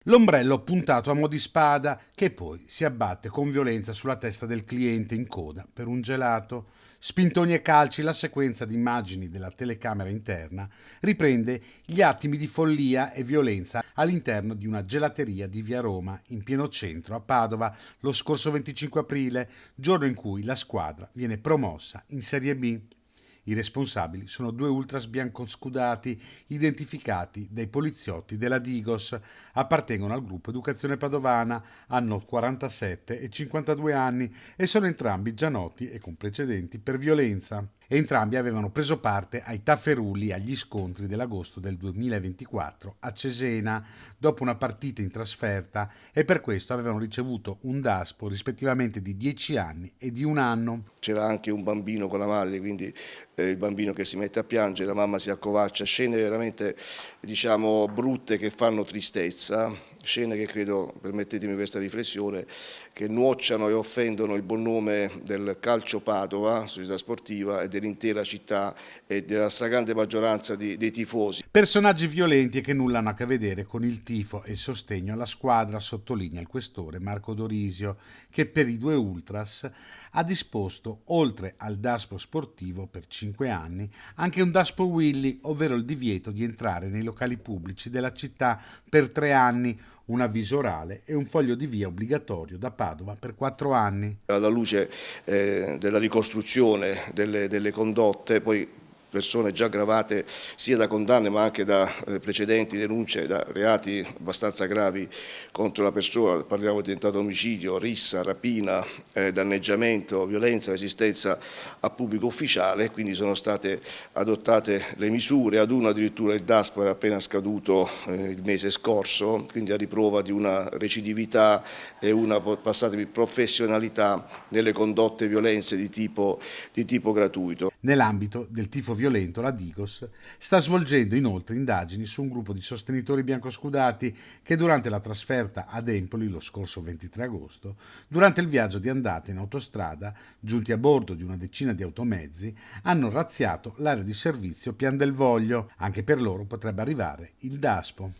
L'ombrello puntato a mo' di spada che poi si abbatte con violenza sulla testa del cliente in coda per un gelato. Spintoni e calci, la sequenza di immagini della telecamera interna riprende gli attimi di follia e violenza all'interno di una gelateria di via Roma, in pieno centro, a Padova, lo scorso 25 aprile, giorno in cui la squadra viene promossa in Serie B. I responsabili sono due ultras biancoscudati identificati dai poliziotti della Digos. Appartengono al gruppo Educazione Padovana, hanno 47 e 52 anni e sono entrambi già noti e con precedenti per violenza. Entrambi avevano preso parte ai tafferugli agli scontri dell'agosto del 2024 a Cesena dopo una partita in trasferta e per questo avevano ricevuto un daspo rispettivamente di 10 anni e di un anno. C'era anche un bambino con la madre, quindi il bambino che si mette a piangere, la mamma si accovaccia, scene veramente diciamo brutte che fanno tristezza, scene che credo, permettetemi questa riflessione, che nuocciano e offendono il buon nome del calcio Padova, società sportiva, e dell'intera città e della stragrande maggioranza dei tifosi. Personaggi violenti e che nulla hanno a che vedere con il tifo e il sostegno alla squadra, sottolinea il questore Marco Dorisio, che per i due ultras ha disposto, oltre al daspo sportivo per 5 anni, anche un daspo Willy, ovvero il divieto di entrare nei locali pubblici della città per 3 anni, un avviso orale e un foglio di via obbligatorio da Padova per 4 anni. Alla luce della ricostruzione delle condotte, poi persone già gravate sia da condanne ma anche da precedenti denunce, da reati abbastanza gravi contro la persona, parliamo di tentato omicidio, rissa, rapina, danneggiamento, violenza, resistenza a pubblico ufficiale, quindi sono state adottate le misure, ad uno addirittura il daspo era appena scaduto il mese scorso, quindi a riprova di una recidività e una, passatemi, professionalità nelle condotte violenze di tipo gratuito. Nell'ambito del tifo violento, la Digos sta svolgendo inoltre indagini su un gruppo di sostenitori biancoscudati che durante la trasferta ad Empoli lo scorso 23 agosto, durante il viaggio di andata in autostrada, giunti a bordo di una decina di automezzi, hanno razziato l'area di servizio Pian del Voglio. Anche per loro potrebbe arrivare il daspo.